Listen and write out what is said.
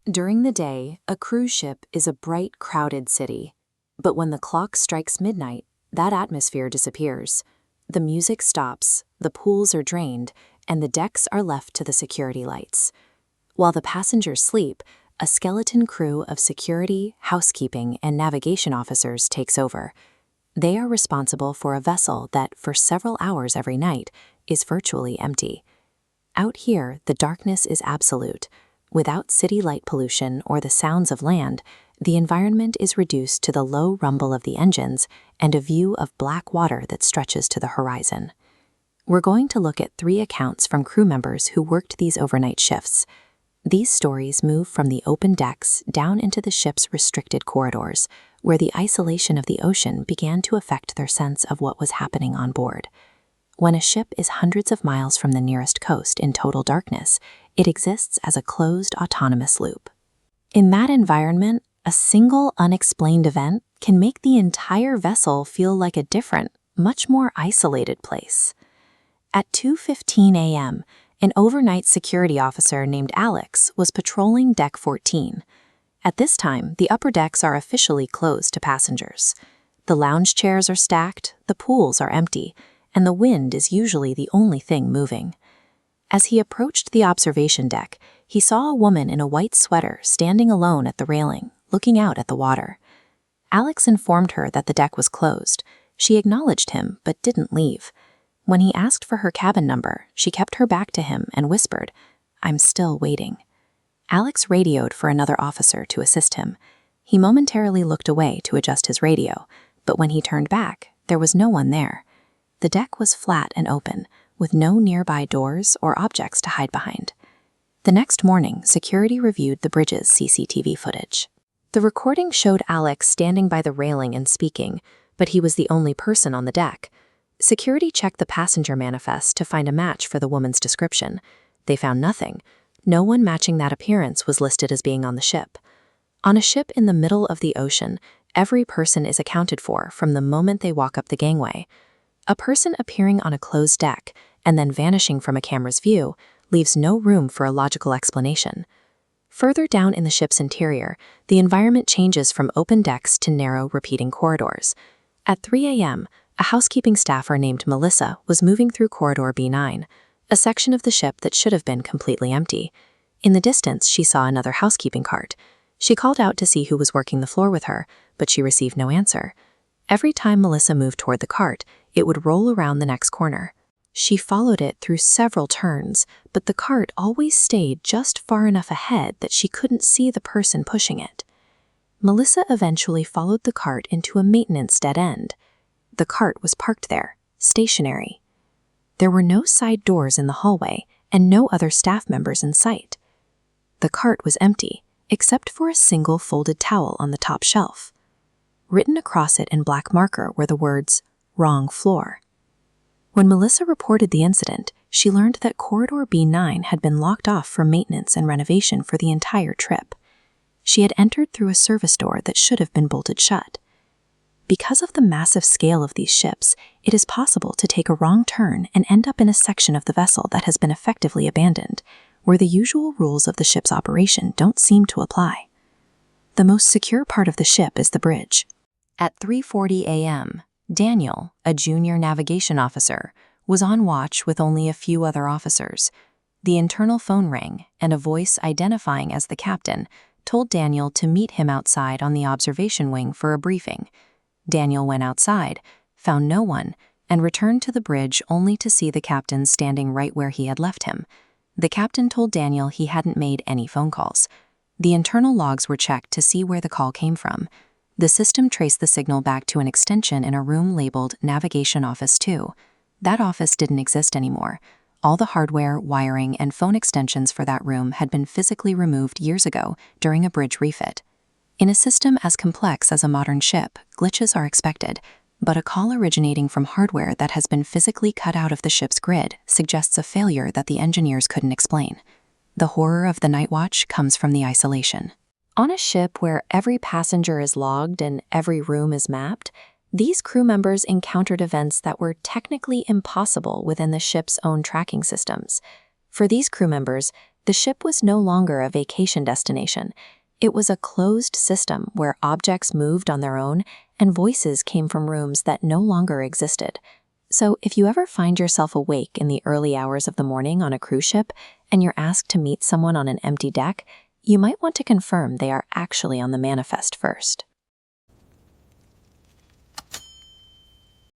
During the day, a cruise ship is a bright, crowded city. But when the clock strikes midnight, that atmosphere disappears. The music stops, the pools are drained, and the decks are left to the security lights. While the passengers sleep, a skeleton crew of security, housekeeping, and navigation officers takes over. They are responsible for a vessel that, for several hours every night, is virtually empty. Out here, the darkness is absolute. Without city light pollution or the sounds of land, the environment is reduced to the low rumble of the engines and a view of black water that stretches to the horizon. We're going to look at 3 accounts from crew members who worked these overnight shifts. These stories move from the open decks down into the ship's restricted corridors, where the isolation of the ocean began to affect their sense of what was happening on board. When a ship is hundreds of miles from the nearest coast in total darkness, it exists as a closed autonomous loop. In that environment, a single unexplained event can make the entire vessel feel like a different, much more isolated place. At 2:15 a.m., an overnight security officer named Alex was patrolling Deck 14. At this time, the upper decks are officially closed to passengers. The lounge chairs are stacked, the pools are empty, and the wind is usually the only thing moving. As he approached the observation deck, he saw a woman in a white sweater standing alone at the railing, looking out at the water. Alex informed her that the deck was closed. She acknowledged him, but didn't leave. When he asked for her cabin number, she kept her back to him and whispered, "I'm still waiting." Alex radioed for another officer to assist him. He momentarily looked away to adjust his radio, but when he turned back, there was no one there. The deck was flat and open, with no nearby doors or objects to hide behind. The next morning, security reviewed the bridge's CCTV footage. The recording showed Alex standing by the railing and speaking, but he was the only person on the deck. Security checked the passenger manifest to find a match for the woman's description. They found nothing. No one matching that appearance was listed as being on the ship. On a ship in the middle of the ocean, every person is accounted for from the moment they walk up the gangway. A person appearing on a closed deck and then vanishing from a camera's view leaves no room for a logical explanation. Further down in the ship's interior, the environment changes from open decks to narrow, repeating corridors. At 3 a.m., a housekeeping staffer named Melissa was moving through Corridor B9, a section of the ship that should have been completely empty. In the distance, she saw another housekeeping cart. She called out to see who was working the floor with her, but she received no answer. Every time Melissa moved toward the cart, it would roll around the next corner. She followed it through several turns, but the cart always stayed just far enough ahead that she couldn't see the person pushing it. Melissa eventually followed the cart into a maintenance dead end. The cart was parked there, stationary. There were no side doors in the hallway and no other staff members in sight. The cart was empty, except for a single folded towel on the top shelf. Written across it in black marker were the words, "Wrong floor." When Melissa reported the incident, she learned that Corridor B9 had been locked off for maintenance and renovation for the entire trip. She had entered through a service door that should have been bolted shut. Because of the massive scale of these ships, it is possible to take a wrong turn and end up in a section of the vessel that has been effectively abandoned, where the usual rules of the ship's operation don't seem to apply. The most secure part of the ship is the bridge. At 3:40 a.m., Daniel, a junior navigation officer, was on watch with only a few other officers. The internal phone rang, and a voice identifying as the captain told Daniel to meet him outside on the observation wing for a briefing. Daniel went outside, found no one, and returned to the bridge only to see the captain standing right where he had left him. The captain told Daniel he hadn't made any phone calls. The internal logs were checked to see where the call came from. The system traced the signal back to an extension in a room labeled Navigation Office 2. That office didn't exist anymore. All the hardware, wiring, and phone extensions for that room had been physically removed years ago during a bridge refit. In a system as complex as a modern ship, glitches are expected, but a call originating from hardware that has been physically cut out of the ship's grid suggests a failure that the engineers couldn't explain. The horror of the night watch comes from the isolation. On a ship where every passenger is logged and every room is mapped, these crew members encountered events that were technically impossible within the ship's own tracking systems. For these crew members, The ship was no longer a vacation destination. It was a closed system where objects moved on their own and voices came from rooms that no longer existed. So if you ever find yourself awake in the early hours of the morning on a cruise ship and you're asked to meet someone on an empty deck, you might want to confirm they are actually on the manifest first.